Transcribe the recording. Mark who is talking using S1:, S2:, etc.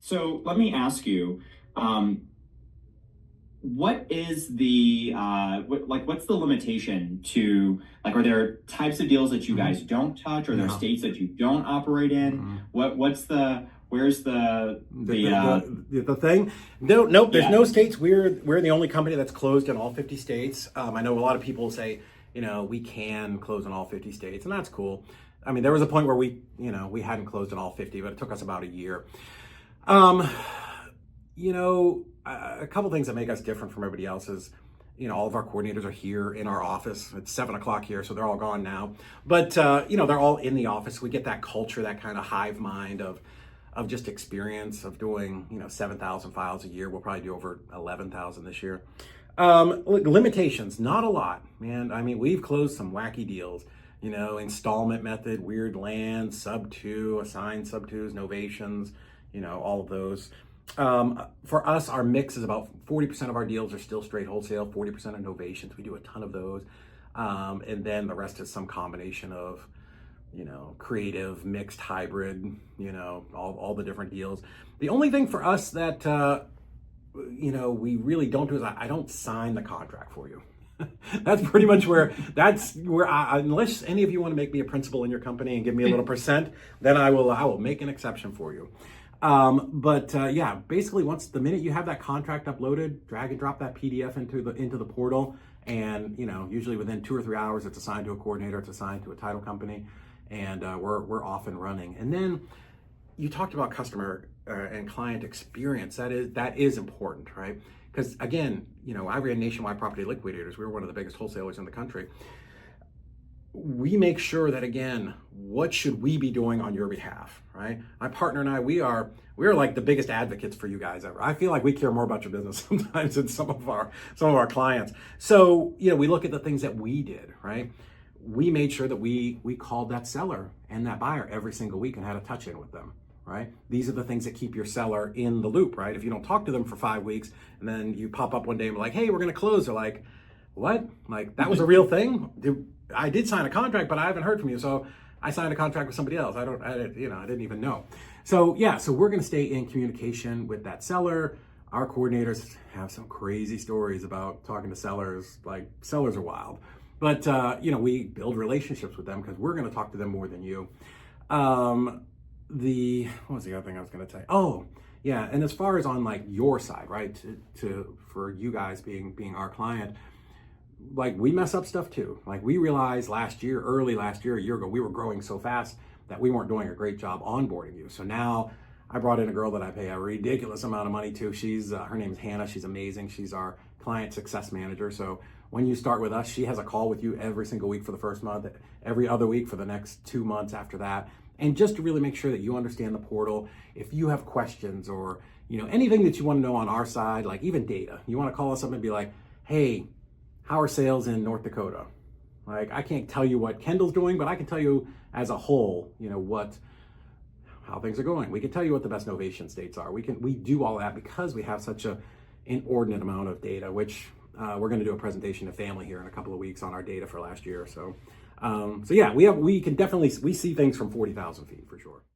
S1: So let me ask you, um, what is the what's the limitation to, like, are there types of deals that you
S2: Mhm.
S1: guys don't touch? Are there
S2: No.
S1: states that you don't operate in?
S2: Mm-mm.
S1: What's the where's
S2: The, the thing, no, nope, there's
S1: yeah,
S2: no states. We're the only company that's closed in all 50 states. I know a lot of people say, we can close in all 50 states, and that's cool. I mean, there was a point where we hadn't closed in all 50, but it took us about a year. Um, a couple things that make us different from everybody else is, all of our coordinators are here in our office. It's 7 o'clock here, so they're all gone now. But they're all in the office. We get that culture, that kind of hive mind of just experience of doing 7,000 files a year. We'll probably do over 11,000 this year. Limitations, not a lot, man. I mean, we've closed some wacky deals. Installment method, weird land, sub two, assigned sub twos, novations, all of those. For us, our mix is about 40% of our deals are still straight wholesale, 40% of novations. We do a ton of those. And then the rest is some combination of, creative, mixed, hybrid, all the different deals. The only thing for us that, we really don't do is I don't sign the contract for you. That's pretty much where unless any of you want to make me a principal in your company and give me a little percent, then I will make an exception for you. Yeah, basically once the minute you have that contract uploaded, drag and drop that PDF into the portal, and usually within 2 or 3 hours it's assigned to a coordinator, it's assigned to a title company, and we're off and running. And then you talked about customer and client experience. That is important, right? Because again, I ran Nationwide Property Liquidators. We were one of the biggest wholesalers in the country. We make sure that, again, what should we be doing on your behalf, right? My partner and I, we are like the biggest advocates for you guys ever. I feel like we care more about your business sometimes than some of our clients. So, we look at the things that we did, right? We made sure that we called that seller and that buyer every single week and had a touch in with them, right? These are the things that keep your seller in the loop, right? If you don't talk to them for 5 weeks and then you pop up one day and be like, hey, we're going to close. They're like, what? Like, that was a real thing? I did sign a contract, but I haven't heard from you. So I signed a contract with somebody else. I didn't even know. So yeah, so we're going to stay in communication with that seller. Our coordinators have some crazy stories about talking to sellers. Like, sellers are wild, but we build relationships with them because we're going to talk to them more than you. What was the other thing I was going to say? Oh, yeah. And as far as on like your side, right, for you guys being our client, like, we mess up stuff too. Like, we realized early last year, a year ago, we were growing so fast that we weren't doing a great job onboarding you. So now I brought in a girl that I pay a ridiculous amount of money to. She's her name is Hannah. She's amazing. She's our client success manager. So when you start with us, she has a call with you every single week for the first month, every other week for the next 2 months after that. And just to really make sure that you understand the portal. If you have questions or, anything that you want to know on our side, like even data, you want to call us up and be like, hey, how are sales in North Dakota? Like, I can't tell you what Kendall's doing, but I can tell you as a whole, how things are going. We can tell you what the best novation states are. We do all that because we have such an inordinate amount of data, which we're going to do a presentation to family here in a couple of weeks on our data for last year. So yeah, we see things from 40,000 feet for sure.